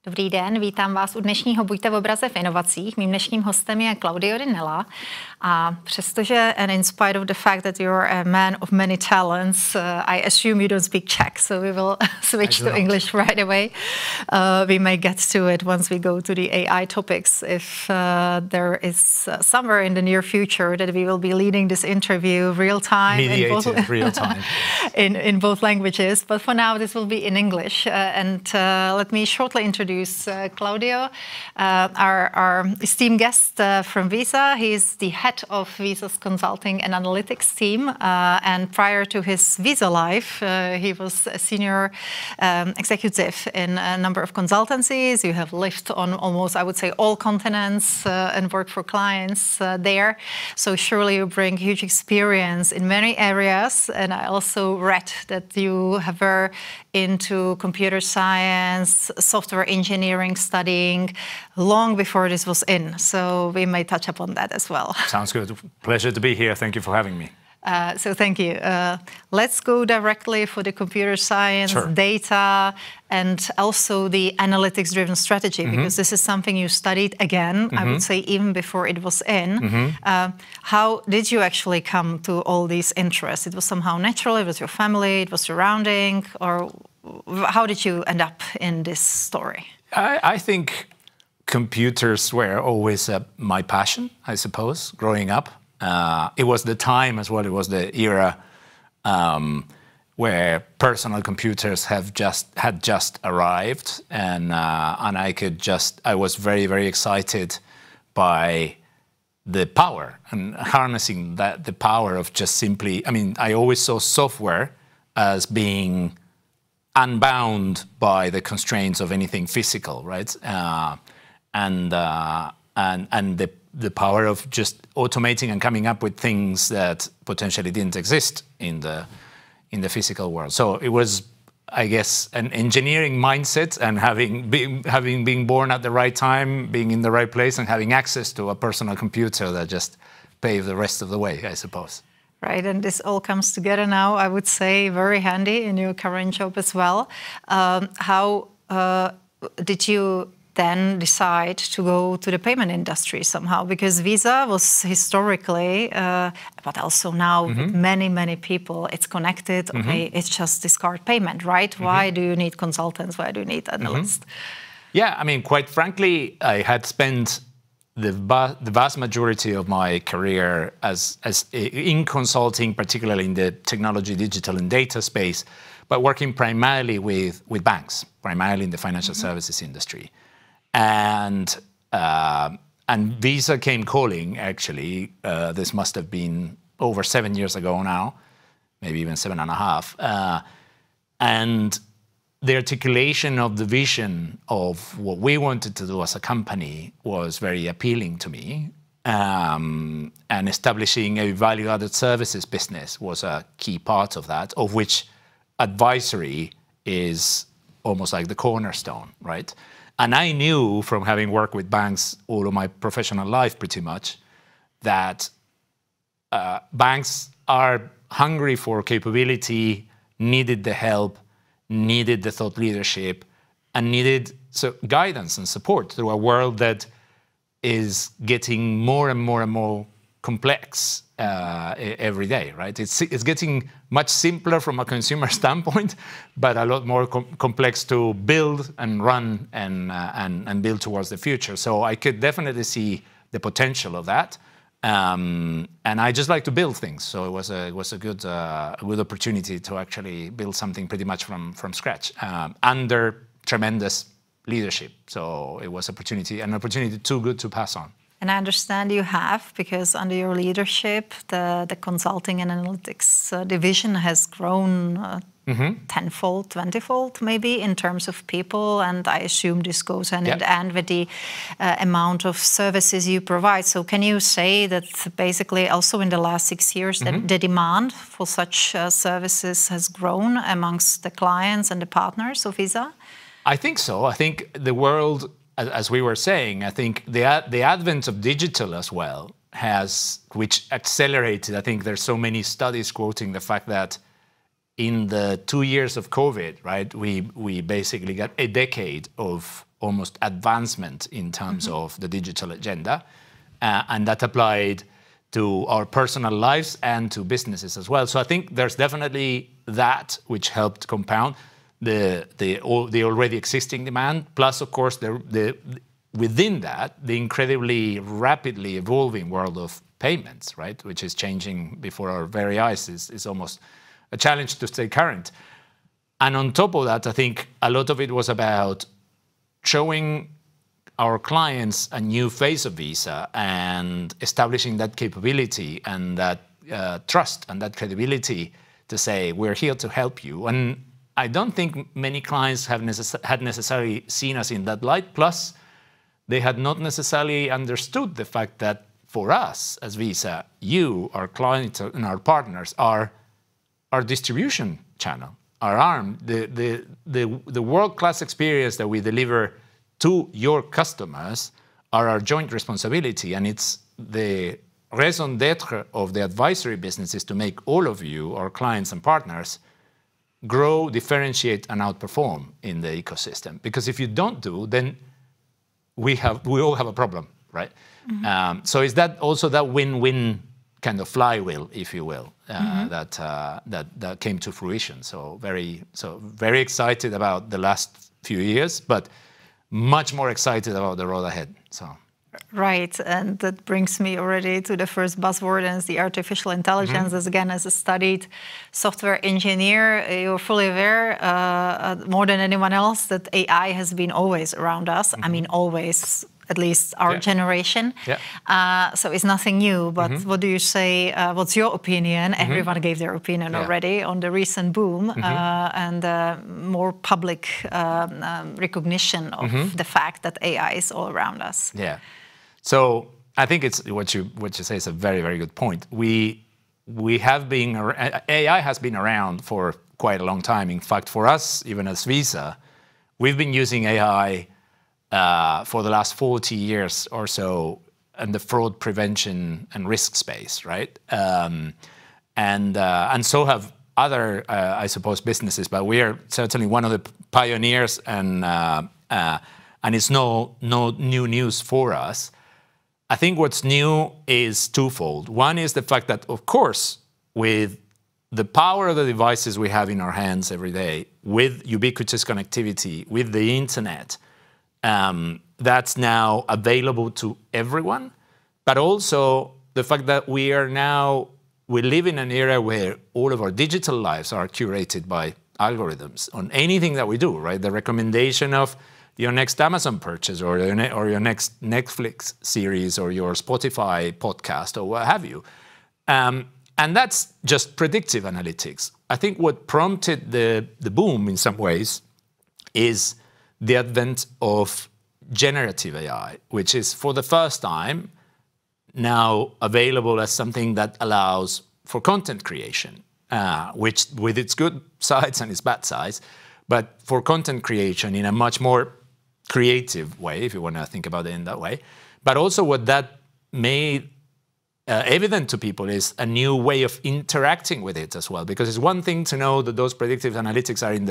Dobrý den, vítám vás u dnešního Buďte v obraze v inovacích. Mým dnešním hostem je Claudio Di Nella. A přestože, and in spite of the fact that you're a man of many talents, I assume you don't speak Czech, so we will switch to English right away. We may get to it once we go to the AI topics. If there is somewhere in the near future that we will be leading this interview real time, mediated real time, in both languages. But for now, this will be in English. Let me shortly introduce Claudio, our esteemed guest from Visa. He is the head of Visa's consulting and analytics team. And prior to his Visa life, he was a senior executive in a number of consultancies. You have lived on almost, I would say, all continents and worked for clients there. So surely you bring huge experience in many areas. And I also read that you were into computer science, software engineering studying long before this was in. So we may touch upon that as well. Sounds good. Pleasure to be here. Thank you for having me. So thank you. Let's go directly for the computer science, data, and also the analytics-driven strategy, because this is something you studied again, I would say, even before it was in. How did you actually come to all these interests? It was somehow natural, it was your family, it was surrounding, or how did you end up in this story? I think computers were always my passion, I suppose, growing up. It was the time as well, it was the era where personal computers had just arrived, and I was very, very excited by the power and harnessing the power of just simply, I mean, I always saw software as being unbound by the constraints of anything physical, right? And the power of just automating and coming up with things that potentially didn't exist in the physical world. So it was, I guess, an engineering mindset, and having been born at the right time, being in the right place, and having access to a personal computer that just paved the rest of the way, I suppose. Right, and this all comes together now, I would say, very handy in your current job as well. How did you then decide to go to the payment industry somehow? Because Visa was historically, but also now with many, many people, it's connected. Okay, it's just this card payment, right? Why do you need consultants? Why do you need analysts? Yeah, I mean, quite frankly, I had spent the vast majority of my career as in consulting, particularly in the technology, digital, and data space, but working primarily with banks, primarily in the financial services industry. And Visa came calling, actually. This must have been over 7 years ago now, maybe even 7.5. And the articulation of the vision of what we wanted to do as a company was very appealing to me. And establishing a value-added services business was a key part of that, of which advisory is almost like the cornerstone, right? And I knew from having worked with banks all of my professional life pretty much that banks are hungry for capability, needed the help, needed the thought leadership, and needed guidance and support through a world that is getting more and more and more complex every day, right? It's getting much simpler from a consumer standpoint, but a lot more complex to build and run and build towards the future. So I could definitely see the potential of that. And I just like to build things, so it was a good opportunity to actually build something pretty much from scratch under tremendous leadership. So it was an opportunity too good to pass on. And I understand you have, because under your leadership, the consulting and analytics division has grown tenfold, 20-fold maybe in terms of people, and I assume this goes hand in hand with the amount of services you provide. So can you say that basically also in the last 6 years that the demand for such services has grown amongst the clients and the partners of Visa? I think so. I think the world, as we were saying, I think the advent of digital as well which accelerated. I think there's so many studies quoting the fact that in the 2 years of COVID, right, we basically got a decade of almost advancement in terms of the digital agenda. And that applied to our personal lives and to businesses as well. So I think there's definitely that which helped compound the already existing demand, plus of course within that, the incredibly rapidly evolving world of payments, right, which is changing before our very eyes, is almost a challenge to stay current. And on top of that, I think a lot of it was about showing our clients a new face of Visa and establishing that capability and that trust and that credibility to say, we're here to help you. And I don't think many clients had necessarily seen us in that light. Plus, they had not necessarily understood the fact that for us as Visa, you, our clients and our partners, are our distribution channel, our arm, the world-class experience that we deliver to your customers are our joint responsibility. And it's the raison d'etre of the advisory business is to make all of you, our clients and partners, grow, differentiate, and outperform in the ecosystem. Because if you don't do, then we all have a problem, right? So is that also that win-win kind of flywheel, if you will, that came to fruition? So very excited about the last few years, but much more excited about the road ahead. So. Right, and that brings me already to the first buzzword, and it's the artificial intelligence. As again, as a studied software engineer, you're fully aware, more than anyone else, that AI has been always around us. I mean, always, at least our generation. So it's nothing new, but what do you say, what's your opinion? Everyone gave their opinion already on the recent boom and more public recognition of the fact that AI is all around us. Yeah. So I think it's what you say is a very, very good point. We have been, AI has been around for quite a long time. In fact, for us, even as Visa, we've been using AI for the last 40 years or so in the fraud prevention and risk space, right? And so have other, I suppose, businesses. But we are certainly one of the pioneers, and it's no new news for us. I think what's new is twofold. One is the fact that, of course, with the power of the devices we have in our hands every day, with ubiquitous connectivity, with the internet, that's now available to everyone. But also the fact that we live in an era where all of our digital lives are curated by algorithms on anything that we do, right? The recommendation of your next Amazon purchase or your next Netflix series or your Spotify podcast or what have you. And that's just predictive analytics. I think what prompted the boom in some ways is the advent of generative AI, which is for the first time now available as something that allows for content creation, which with its good sides and its bad sides, but for content creation in a much more creative way, if you want to think about it in that way. But also what that made evident to people is a new way of interacting with it as well. Because it's one thing to know that those predictive analytics are in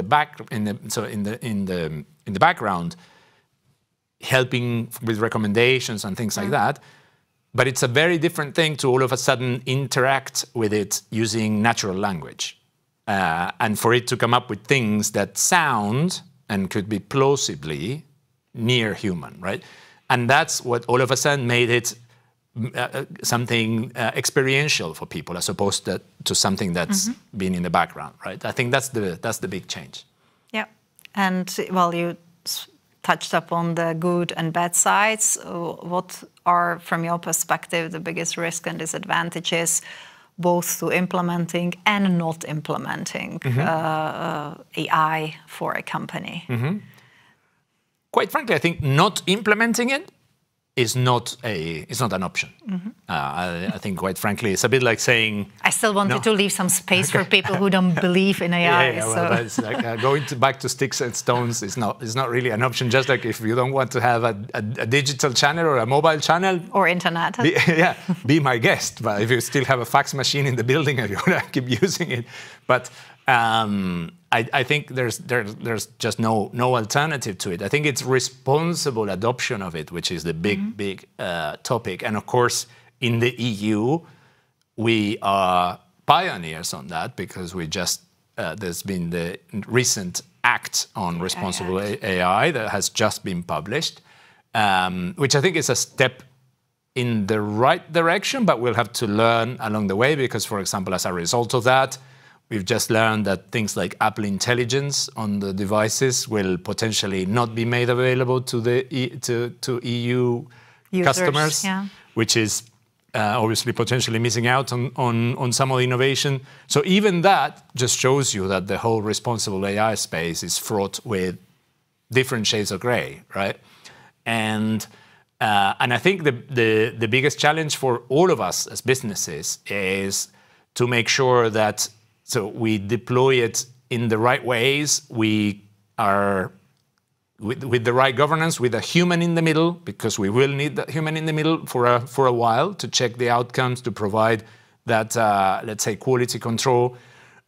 the background, helping with recommendations and things like that. But it's a very different thing to all of a sudden interact with it using natural language, and for it to come up with things that sound and could be plausibly near human, right? And that's what all of a sudden made it something experiential for people, as opposed to something that's been in the background, right? I think that's the big change. Yeah, and well, you touched upon the good and bad sides. What are, from your perspective, the biggest risk and disadvantages, both to implementing and not implementing AI for a company? Quite frankly, I think not implementing it is not an option. I think, quite frankly, it's a bit like saying... I still wanted to leave some space for people who don't believe in AI. Well, that's like going back to sticks and stones is not really an option. Just like if you don't want to have a digital channel or a mobile channel... Or internet. Be my guest. But if you still have a fax machine in the building and you want to keep using it. But I think there's just no alternative to it. I think it's responsible adoption of it, which is the big topic. And of course, in the EU, we are pioneers on that because we just there's been the recent act on responsible AI that has just been published, which I think is a step in the right direction, but we'll have to learn along the way because, for example, as a result of that, we've just learned that things like Apple Intelligence on the devices will potentially not be made available to the to EU users, customers, which is obviously potentially missing out on some of the innovation. So even that just shows you that the whole responsible AI space is fraught with different shades of gray, right? And I think the biggest challenge for all of us as businesses is to make sure that we deploy it in the right ways. We are with the right governance, with a human in the middle, because we will need that human in the middle for a while to check the outcomes, to provide that, let's say, quality control.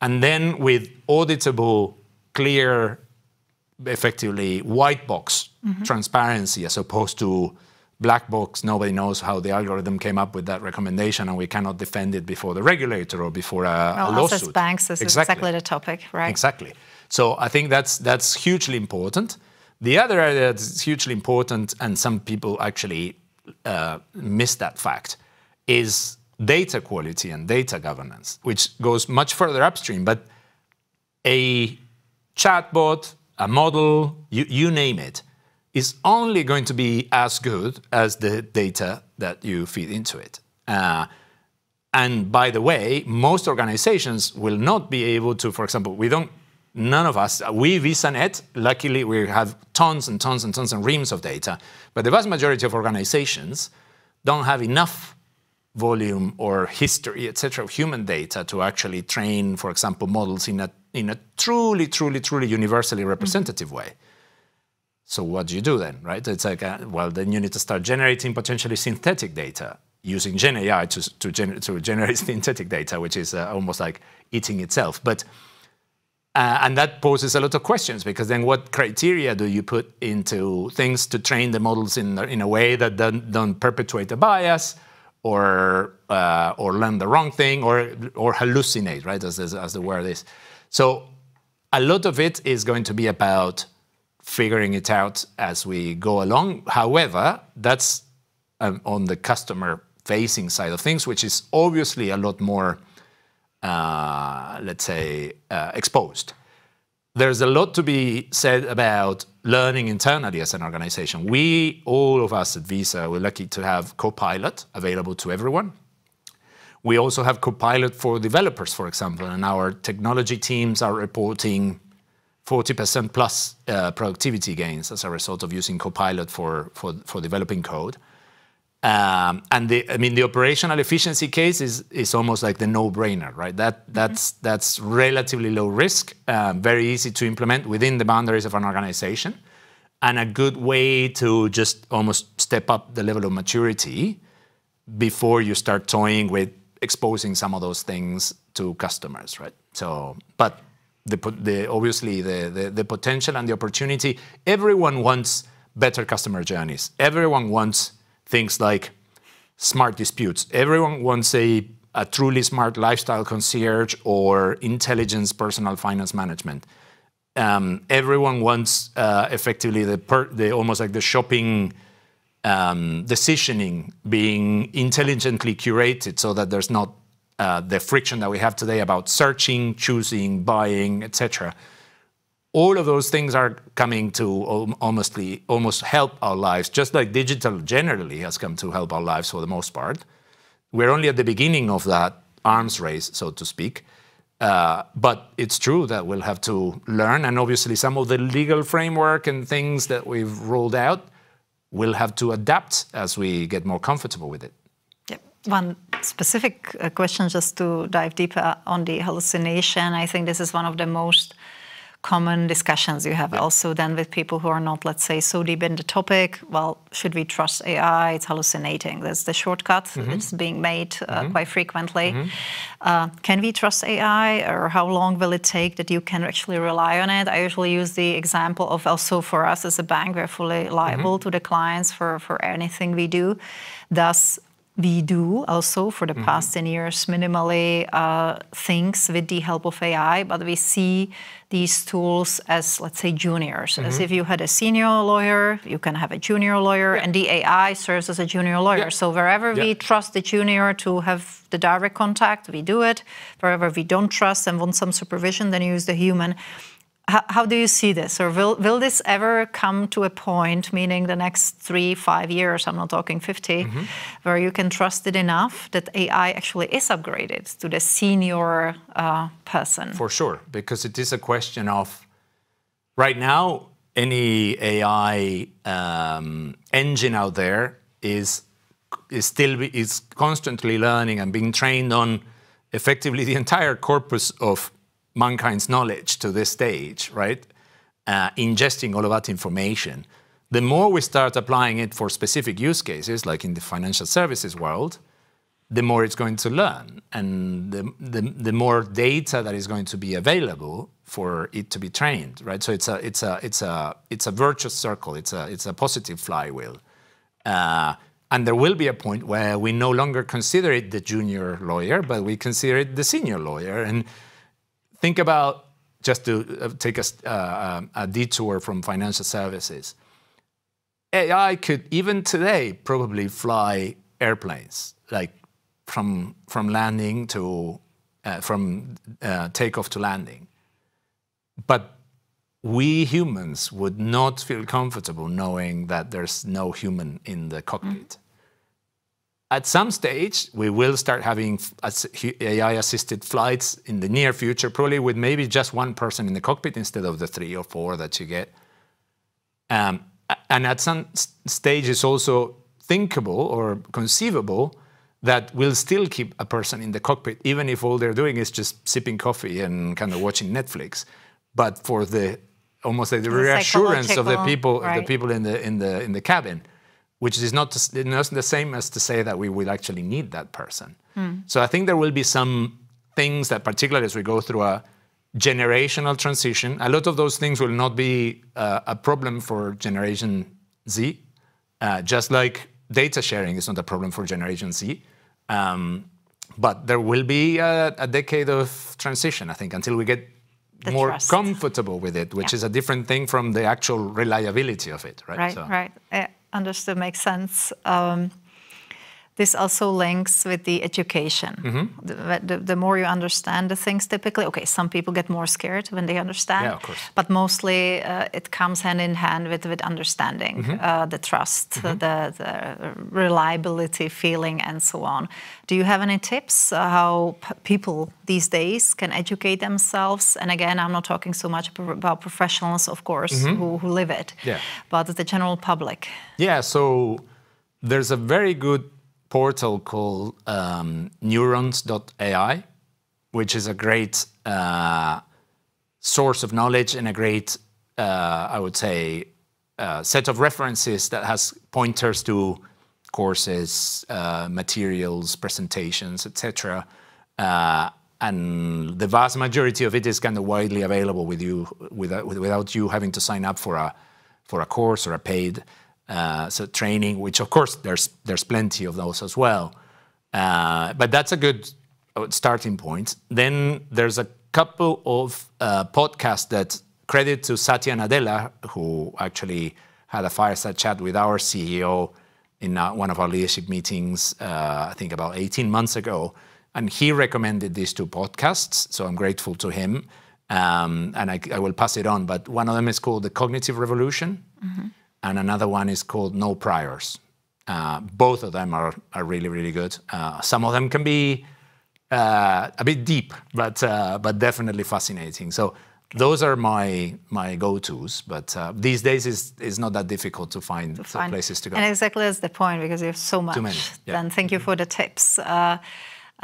And then with auditable, clear, effectively white box transparency, as opposed to black box. Nobody knows how the algorithm came up with that recommendation, and we cannot defend it before the regulator or before a lawsuit. Us as banks, this is exactly the topic, right? Exactly. So I think that's hugely important. The other area that's hugely important, and some people actually miss that fact, is data quality and data governance, which goes much further upstream. But a chatbot, a model, you name it, is only going to be as good as the data that you feed into it. And by the way, most organizations will not be able to, for example, none of us, we VisaNet, luckily we have tons and tons and tons and reams of data, but the vast majority of organizations don't have enough volume or history, etc., of human data to actually train, for example, models in a truly universally representative way. So what do you do then, right? It's like, well, then you need to start generating potentially synthetic data using Gen AI to generate synthetic data, which is almost like eating itself. But and that poses a lot of questions, because then what criteria do you put into things to train the models in a way that don't perpetuate a bias or learn the wrong thing or hallucinate, right, as the word is. So a lot of it is going to be about figuring it out as we go along. However, that's on the customer-facing side of things, which is obviously a lot more, let's say, exposed. There's a lot to be said about learning internally as an organization. All of us at Visa, we're lucky to have Copilot available to everyone. We also have Copilot for developers, for example, and our technology teams are reporting 40% plus productivity gains as a result of using Copilot for developing code. And the operational efficiency case is almost like the no-brainer, right? That's relatively low risk, very easy to implement within the boundaries of an organization, and a good way to just almost step up the level of maturity before you start toying with exposing some of those things to customers, right? So, but obviously the potential and the opportunity. Everyone wants better customer journeys. Everyone wants things like smart disputes. Everyone wants a truly smart lifestyle concierge or intelligence personal finance management. Everyone wants effectively the almost like the shopping decisioning being intelligently curated so that there's not the friction that we have today about searching, choosing, buying, etc. All of those things are coming to almost help our lives, just like digital generally has come to help our lives for the most part. We're only at the beginning of that arms race, so to speak. But it's true that we'll have to learn, and obviously some of the legal framework and things that we've rolled out will have to adapt as we get more comfortable with it. Yep. One specific question just to dive deeper on the hallucination. I think this is one of the most common discussions you have also then with people who are not, let's say, so deep in the topic. Well, should we trust AI? It's hallucinating. That's the shortcut. It's being made quite frequently. Can we trust AI, or how long will it take that you can actually rely on it? I usually use the example of also for us as a bank, we're fully liable to the clients for anything we do. Thus, we do also for the past 10 years minimally things with the help of AI, but we see these tools as, let's say, juniors. As if you had a senior lawyer, you can have a junior lawyer, and the AI serves as a junior lawyer. So wherever we trust the junior to have the direct contact, we do it. Wherever we don't trust and want some supervision, then use the human. How do you see this? Or will this ever come to a point, meaning the next 3-5 years, I'm not talking 50, where you can trust it enough that AI actually is upgraded to the senior person? For sure, because it is a question of, right now, any AI engine out there is constantly learning and being trained on effectively the entire corpus of mankind's knowledge to this stage, right? Ingesting all of that information. The more we start applying it for specific use cases, like in the financial services world, the more it's going to learn, and the more data that is going to be available for it to be trained, right? So it's a virtuous circle. It's a positive flywheel, and there will be a point where we no longer consider it the junior lawyer, but we consider it the senior lawyer. And think about, just to take a detour from financial services, AI could, even today, probably fly airplanes, like from landing to, from takeoff to landing. But we humans would not feel comfortable knowing that there's no human in the cockpit. At some stage, we will start having AI-assisted flights in the near future, probably with maybe just one person in the cockpit instead of the 3 or 4 that you get. And at some stage, it's also thinkable or conceivable that we'll still keep a person in the cockpit, even if all they're doing is just sipping coffee and kind of watching Netflix. But for the almost like the reassurance of the people, in the cabin, which is not the same as to say that we will actually need that person. So I think there will be some things that, particularly as we go through a generational transition, a lot of those things will not be a problem for Generation Z, just like data sharing is not a problem for Generation Z. But there will be a decade of transition, I think, until we get more comfortable with it, which is a different thing from the actual reliability of it, right? Right. Understood, makes sense. This also links with the education. The more you understand the things, typically, okay, some people get more scared when they understand, yeah, of course. but mostly it comes hand in hand with understanding, the trust, the reliability feeling, and so on. Do you have any tips how people these days can educate themselves? And again, I'm not talking so much about professionals, of course, who live it, but the general public. Yeah, so there's a very good portal called neurons.ai, which is a great source of knowledge and a great, I would say, set of references that has pointers to courses, materials, presentations, etc. And the vast majority of it is kind of widely available with you without you having to sign up for a course or a paid training, which of course there's plenty of those as well. But that's a good starting point. Then there's a couple of podcasts that credit to Satya Nadella, who actually had a fireside chat with our CEO in one of our leadership meetings, I think about 18 months ago. And he recommended these 2 podcasts, so I'm grateful to him. And I will pass it on. But one of them is called The Cognitive Revolution. And another one is called No Priors. Both of them are really, really good. Some of them can be a bit deep, but definitely fascinating. So those are my go-tos. But these days it's not that difficult to find places to go. And exactly that's the point, because you have so much. Too many. Yeah. Then thank you for the tips.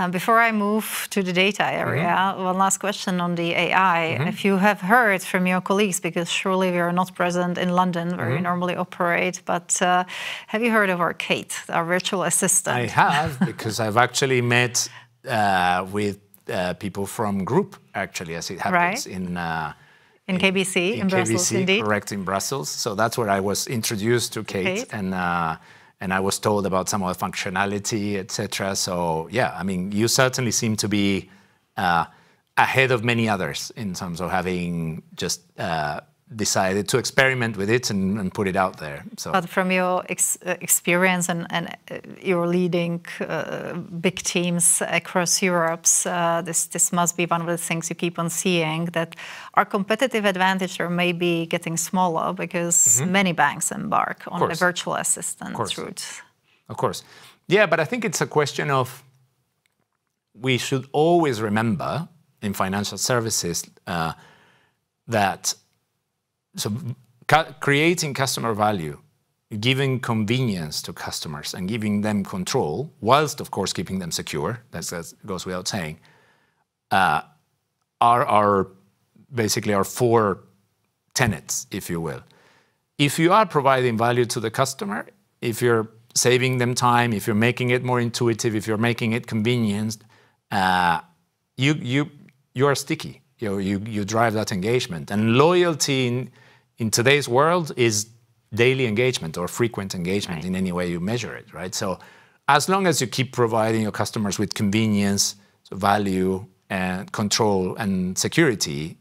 Before I move to the data area, one last question on the AI. If you have heard from your colleagues, because surely we are not present in London where we normally operate, but have you heard of our Kate, our virtual assistant? I have, because I've actually met with people from Group, actually, as it happens, in KBC, in Brussels, KBC, indeed. correct, in Brussels. So that's where I was introduced to Kate. And I was told about some of the functionality, etc. So yeah, I mean, you certainly seem to be ahead of many others in terms of having just decided to experiment with it and put it out there. So. But from your experience and your leading big teams across Europe, this must be one of the things you keep on seeing, that our competitive advantage are maybe getting smaller because many banks embark on the virtual assistant route. Of course. Yeah, but I think it's a question of, we should always remember in financial services that creating customer value, giving convenience to customers and giving them control, whilst of course keeping them secure, that goes without saying, are basically our 4 tenets, if you will. If you are providing value to the customer, if you're saving them time, if you're making it more intuitive, if you're making it convenient, you are sticky. You drive that engagement. And loyalty in today's world is daily engagement or frequent engagement in any way you measure it, right? So as long as you keep providing your customers with convenience, value, and control and security,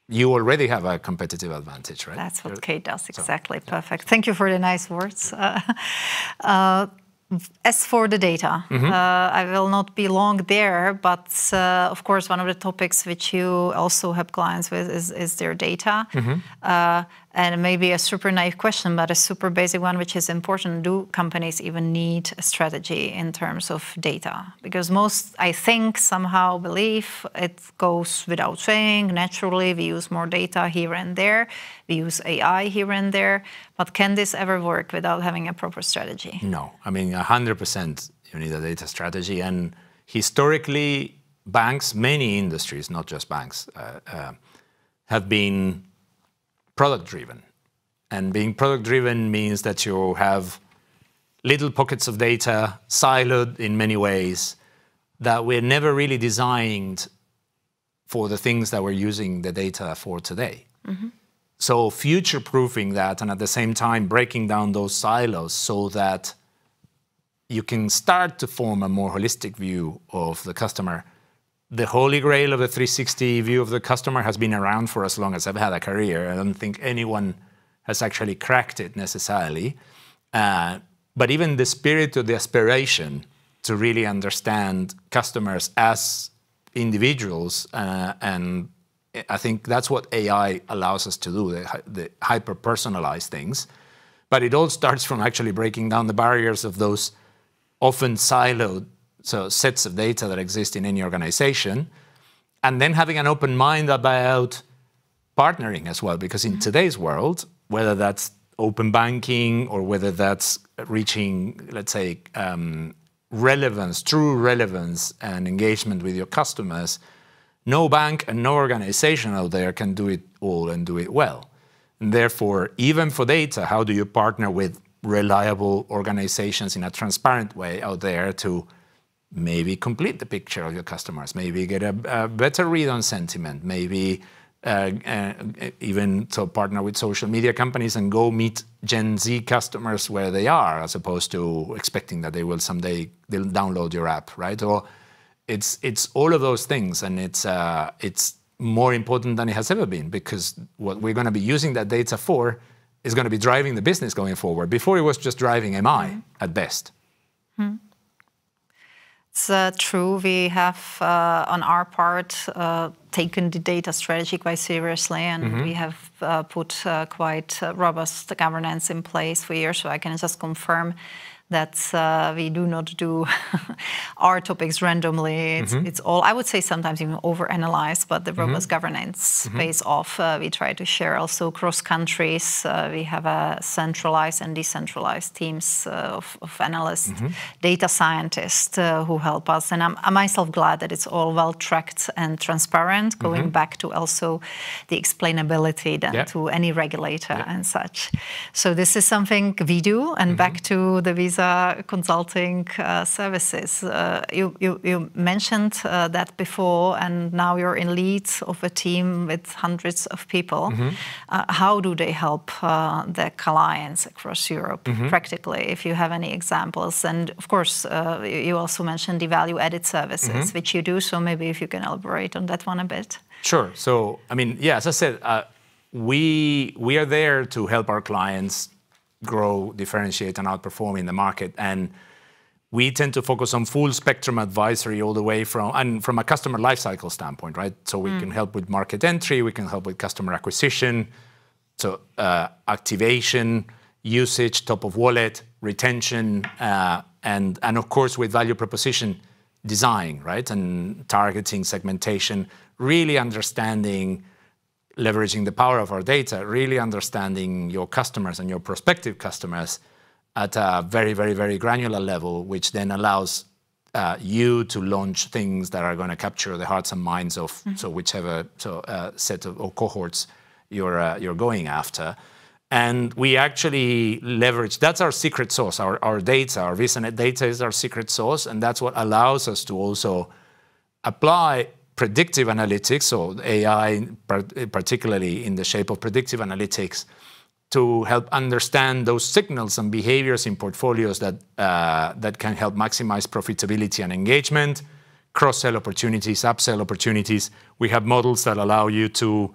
you already have a competitive advantage, right? That's what Kate does, exactly. So, perfect. Thank you for the nice words. As for the data, I will not be long there, but of course, one of the topics which you also have clients with is their data. And maybe a super naive question, but a super basic one, which is important. Do companies even need a strategy in terms of data? Because most, I think, somehow believe it goes without saying. Naturally, we use more data here and there. We use AI here and there. But can this ever work without having a proper strategy? No. I mean, 100% you need a data strategy. And historically, banks, many industries, not just banks, have been product-driven. And being product-driven means that you have little pockets of data, siloed in many ways, that were never really designed for the things that we're using the data for today. So future-proofing that, and at the same time breaking down those silos so that you can start to form a more holistic view of the customer. The holy grail of the 360 view of the customer has been around for as long as I've had a career. I don't think anyone has actually cracked it necessarily. But even the spirit of the aspiration to really understand customers as individuals, and I think that's what AI allows us to do, the hyper-personalized things. But it all starts from actually breaking down the barriers of those often siloed sets of data that exist in any organization, and then having an open mind about partnering as well. Because in today's world, whether that's open banking or whether that's reaching, let's say, relevance, true relevance and engagement with your customers, no bank and no organization out there can do it all and do it well. And therefore, even for data, how do you partner with reliable organizations in a transparent way out there to maybe complete the picture of your customers, maybe get a better read on sentiment, maybe even to partner with social media companies and go meet Gen Z customers where they are, as opposed to expecting that they will someday they'll download your app, right? Or it's all of those things, and it's more important than it has ever been, because what we're going to be using that data for is going to be driving the business going forward. Before it was just driving MI at best. It's true. We have, on our part, taken the data strategy quite seriously, and we have put quite robust governance in place for years. So I can just confirm that we do not do our topics randomly. It's all, I would say sometimes even overanalyzed, but the robust governance pays off. We try to share also cross countries. We have a centralized and decentralized teams of analysts, data scientists who help us. And I'm myself glad that it's all well tracked and transparent, going back to also the explainability then to any regulator and such. So this is something we do, and back to the Visa consulting services. You mentioned that before, and now you're in lead of a team with hundreds of people. How do they help their clients across Europe practically, if you have any examples? And of course, you also mentioned the value-added services, which you do, so maybe if you can elaborate on that one a bit. Sure. So, I mean, yeah, as I said, we are there to help our clients grow, differentiate, and outperform in the market. And we tend to focus on full spectrum advisory all the way from a customer lifecycle standpoint, right? So we can help with market entry, we can help with customer acquisition, so activation, usage, top of wallet, retention, and of course with value proposition design, right? And targeting, segmentation, really understanding, leveraging the power of our data, really understanding your customers and your prospective customers at a very, very, very granular level, which then allows you to launch things that are going to capture the hearts and minds of whichever set of or cohorts you're going after. And we actually leverage, that's our secret sauce, our data, our VisaNet data is our secret sauce, and that's what allows us to also apply predictive analytics, so AI, particularly in the shape of predictive analytics, to help understand those signals and behaviors in portfolios that can help maximize profitability and engagement, cross-sell opportunities, upsell opportunities. We have models that allow you to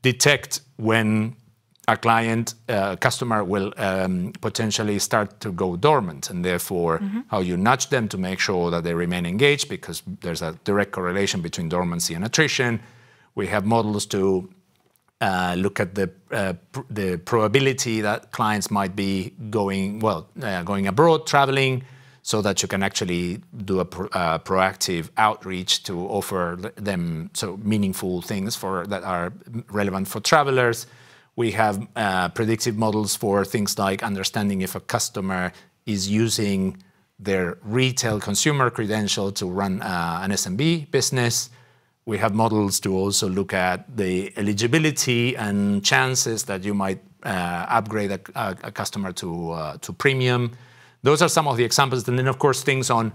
detect when a customer will potentially start to go dormant, and therefore how you nudge them to make sure that they remain engaged, because there's a direct correlation between dormancy and attrition. We have models to look at the probability that clients might be going abroad, traveling, so that you can actually do a proactive outreach to offer them meaningful things that are relevant for travelers. We have predictive models for things like understanding if a customer is using their retail consumer credential to run an SMB business. We have models to also look at the eligibility and chances that you might upgrade a customer to premium. Those are some of the examples. And then, of course, things on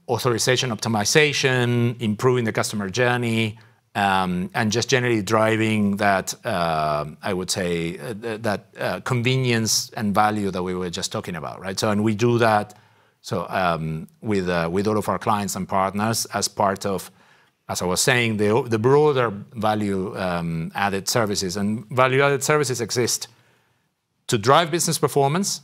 authorization optimization, improving the customer journey, and just generally driving that, I would say, that convenience and value that we were just talking about, right? So, and we do that with all of our clients and partners as part of, as I was saying, the broader value-added services. And value-added services exist to drive business performance,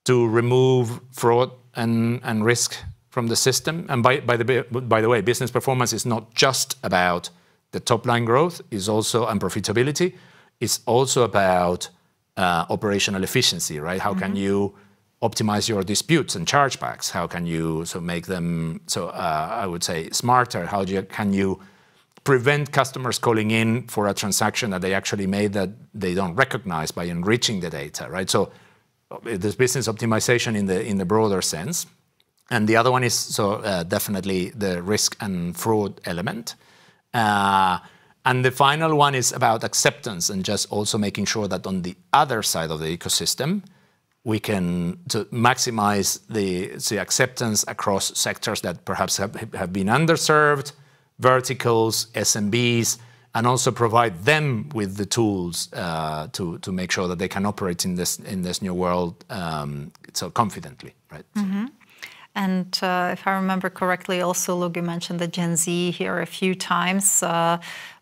to remove fraud and risk from the system. And by the way, business performance is not just about the top line growth, is also and profitability. It's also about operational efficiency, right? How can you optimize your disputes and chargebacks? How can you make them I would say smarter? How can you prevent customers calling in for a transaction that they actually made that they don't recognize by enriching the data, right? So there's business optimization in the broader sense. And the other one is definitely the risk and fraud element. And the final one is about acceptance and just also making sure that on the other side of the ecosystem, we can maximize the acceptance across sectors that perhaps have been underserved, verticals, SMBs, and also provide them with the tools to make sure that they can operate in this new world confidently, right? And if I remember correctly, also, Luke, you mentioned the Gen Z here a few times,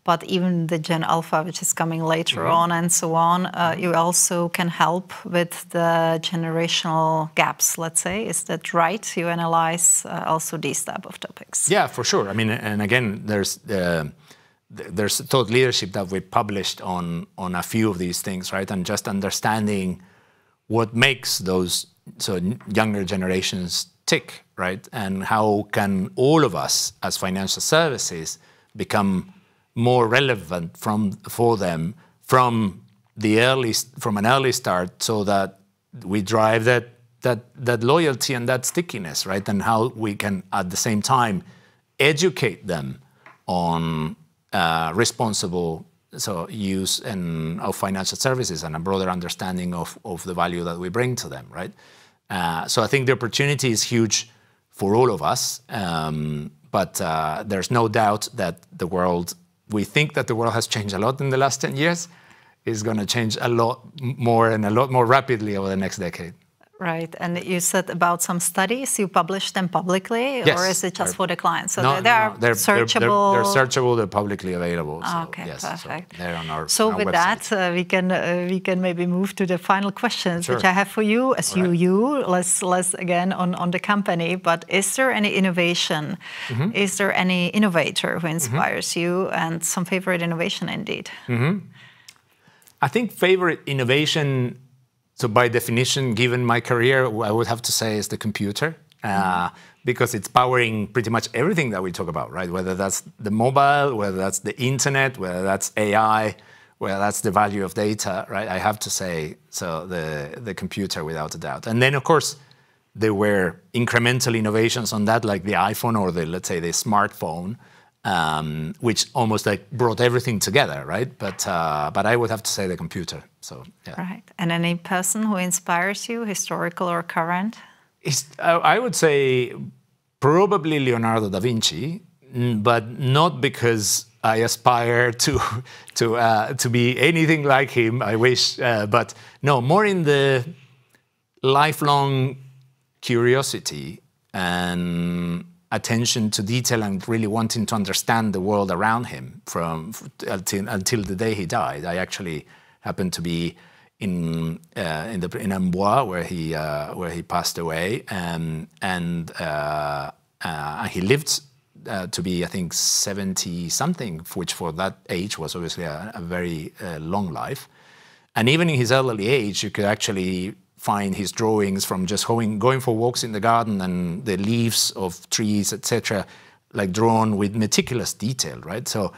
but even the Gen Alpha, which is coming later on and so on, you also can help with the generational gaps, let's say. Is that right? You analyze also these type of topics. Yeah, for sure. I mean, and again, there's thought leadership that we published on a few of these things, right? And just understanding what makes those younger generations tick, right? And how can all of us as financial services become more relevant for them from an early start, so that we drive that loyalty and that stickiness, right? And how we can at the same time educate them on responsible use of financial services and a broader understanding of the value that we bring to them, right? So I think the opportunity is huge for all of us, but there's no doubt that we think that the world has changed a lot in the last 10 years, is going to change a lot more and a lot more rapidly over the next decade. Right, and you said about some studies, you publish them publicly, yes, or is it just for the clients? So no, they're searchable? They're searchable, they're publicly available. So, okay, yes, perfect. So they're on our So on with our that, we can maybe move to the final questions, sure. which I have for you, as less again on the company, but is there any innovation? Mm-hmm. Is there any innovator who inspires you, and some favorite innovation indeed? Mm-hmm. I think favorite innovation, so by definition, given my career, I would have to say is the computer, because it's powering pretty much everything that we talk about, right? Whether that's the mobile, whether that's the internet, whether that's AI, whether that's the value of data, right? I have to say, so the computer without a doubt. And then, of course, there were incremental innovations on that, like the iPhone or let's say the smartphone, which almost like brought everything together, right? But I would have to say the computer. So yeah. Right. And any person who inspires you, historical or current? I would say probably Leonardo da Vinci, but not because I aspire to be anything like him. I wish, but no, more in the lifelong curiosity and attention to detail and really wanting to understand the world around him until the day he died. I actually happened to be in Amboise where he passed away, and he lived to be, I think, 70 something, which for that age was obviously a very long life. And even in his elderly age, you could actually find his drawings from just going for walks in the garden, and the leaves of trees, etc., like drawn with meticulous detail, right? So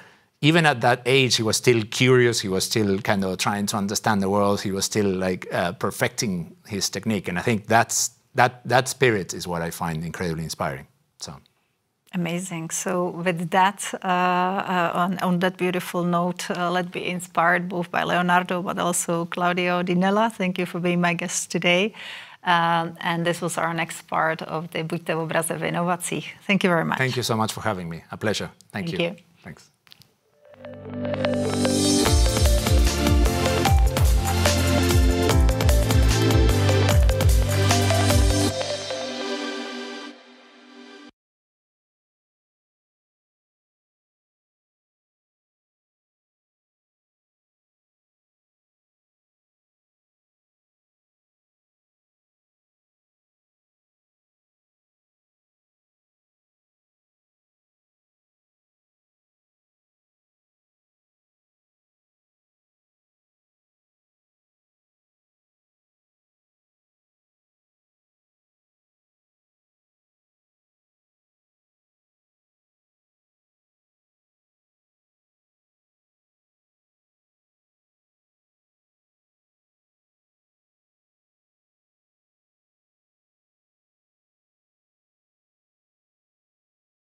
even at that age, he was still curious. He was still kind of trying to understand the world. He was still like perfecting his technique. And I think that spirit is what I find incredibly inspiring. So. Amazing. So with that, on that beautiful note, let's be inspired both by Leonardo, but also Claudio Di Nella. Thank you for being my guest today. And this was our next part of the Buďte v obraze v inovacích. Thank you very much. Thank you so much for having me. A pleasure. Thank you. Thank you. Thanks.